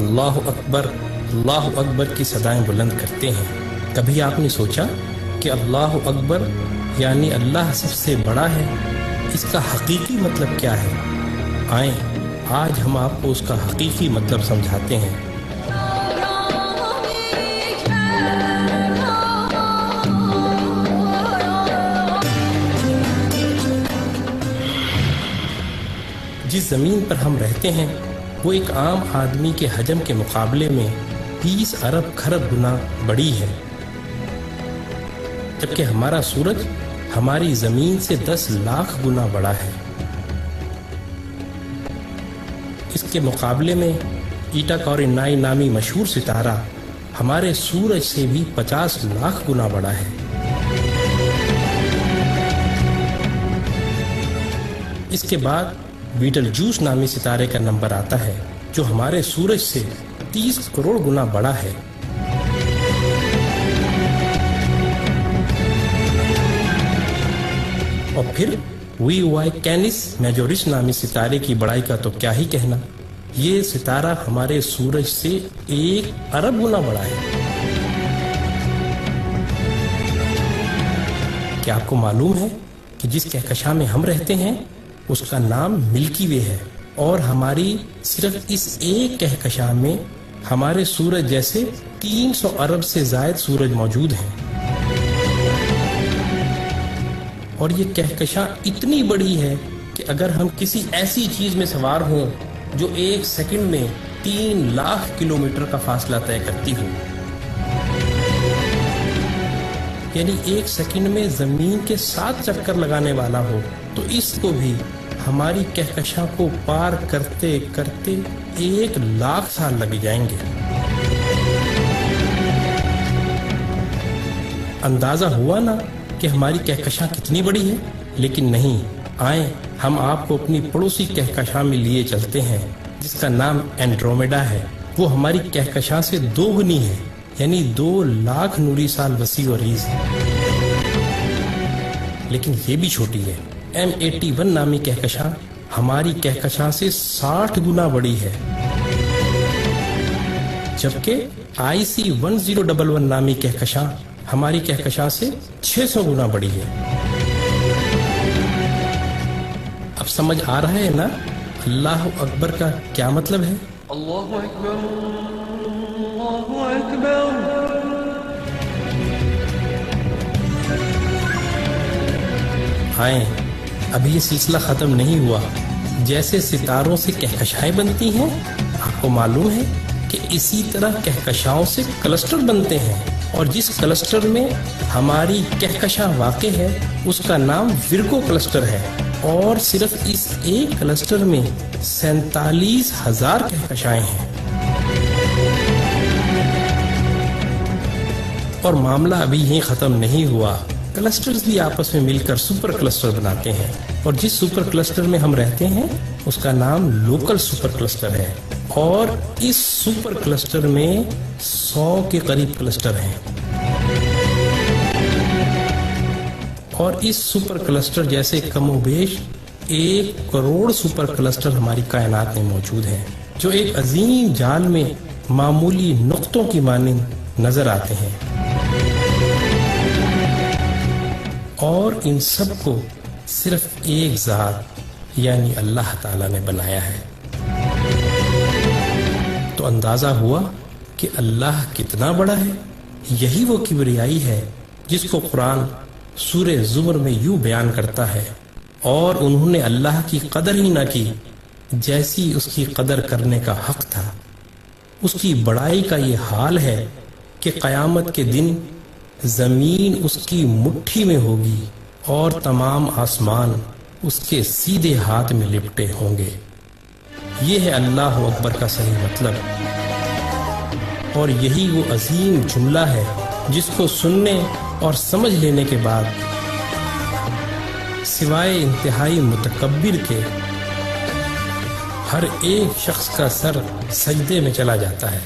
اللہ اکبر کی صدائیں بلند کرتے ہیں، کبھی آپ نے سوچا کہ اللہ اکبر یعنی اللہ سب سے بڑا ہے، اس کا حقیقی مطلب کیا ہے؟ آئیں آج ہم آپ کو اس کا حقیقی مطلب سمجھاتے ہیں۔ جس زمین پر ہم رہتے ہیں وہ ایک عام آدمی کے حجم کے مقابلے میں 20 ارب کھرب گنا بڑی ہے، جبکہ ہمارا سورج ہماری زمین سے 10 لاکھ گنا بڑا ہے۔ اس کے مقابلے میں ایٹا کورینائی نامی مشہور ستارہ ہمارے سورج سے بھی 50 لاکھ گنا بڑا ہے۔ اس کے بعد بیٹل جوس نامی ستارے کا نمبر آتا ہے جو ہمارے سورج سے 30 کروڑ گنا بڑا ہے۔ اور پھر وی وائی کینس میجورس نامی ستارے کی بڑائی کا تو کیا ہی کہنا، یہ ستارہ ہمارے سورج سے 1 ارب گنا بڑا ہے۔ کیا آپ کو معلوم ہے کہ جس کہکشاں میں ہم رہتے ہیں اس کا نام ملکی وے ہے، اور ہماری صرف اس ایک کہکشاں میں ہمارے سورج جیسے 300 ارب سے زائد سورج موجود ہیں۔ اور یہ کہکشاں اتنی بڑی ہے کہ اگر ہم کسی ایسی چیز میں سوار ہوں جو 1 سیکنڈ میں 3 لاکھ کلومیٹر کا فاصلہ طے کرتی ہو، یعنی 1 سیکنڈ میں زمین کے 7 چکر لگانے والا ہو، تو اس کو بھی ہماری کہکشاں کو پار کرتے کرتے 1 لاکھ سال لگ جائیں گے۔ اندازہ ہوا نا کہ ہماری کہکشاں کتنی بڑی ہے؟ لیکن نہیں، آئیں ہم آپ کو اپنی پڑوسی کہکشاں میں لیے چلتے ہیں جس کا نام اینڈرومیڈا ہے۔ وہ ہماری کہکشاں سے 2 گنی ہے، یعنی 2 لاکھ نوری سال وسیع و عریض ہے، لیکن یہ بھی چھوٹی ہے۔ M81 نامی کہکشاں ہماری کہکشاں سے 60 گنا بڑی ہے، جبکہ IC 1011 نامی کہکشاں ہماری کہکشاں سے 600 گنا بڑی ہے۔ اب سمجھ آ رہا ہے نا اللہ اکبر کا کیا مطلب ہے؟ اللہ اکبر، اللہ اکبر۔ آئیں، ابھی یہ سلسلہ ختم نہیں ہوا۔ جیسے ستاروں سے کہکشائیں بنتی ہیں، آپ کو معلوم ہے کہ اسی طرح کہکشاؤں سے کلسٹر بنتے ہیں، اور جس کلسٹر میں ہماری کہکشاں واقع ہے اس کا نام ورگو کلسٹر ہے، اور صرف اس ایک کلسٹر میں 47,000 کہکشائیں ہیں۔ اور معاملہ ابھی یہیں ختم نہیں ہوا، کلسٹرز بھی آپس میں مل کر سپر کلسٹر بناتے ہیں، اور جس سپر کلسٹر میں ہم رہتے ہیں اس کا نام لوکل سپر کلسٹر ہے، اور اس سپر کلسٹر میں 100 کے قریب کلسٹر ہیں، اور اس سپر کلسٹر جیسے کم و بیش 1 کروڑ سپر کلسٹر ہماری کائنات میں موجود ہیں، جو ایک عظیم جال میں معمولی نقطوں کی مانند نظر آتے ہیں، اور ان سب کو صرف ایک ذات یعنی اللہ تعالیٰ نے بنایا ہے۔ تو اندازہ ہوا کہ اللہ کتنا بڑا ہے۔ یہی وہ کبریائی ہے جس کو قرآن سورہ زمر میں یوں بیان کرتا ہے، اور انہوں نے اللہ کی قدر ہی نہ کی جیسی اس کی قدر کرنے کا حق تھا۔ اس کی بڑائی کا یہ حال ہے کہ قیامت کے دن زمین اس کی مٹھی میں ہوگی اور تمام آسمان اس کے سیدھے ہاتھ میں لپٹے ہوں گے۔ یہ ہے اللہ اکبر کا صحیح مطلب، اور یہی وہ عظیم جملہ ہے جس کو سننے اور سمجھ لینے کے بعد سوائے انتہائی متکبر کے ہر ایک شخص کا سر سجدے میں چلا جاتا ہے۔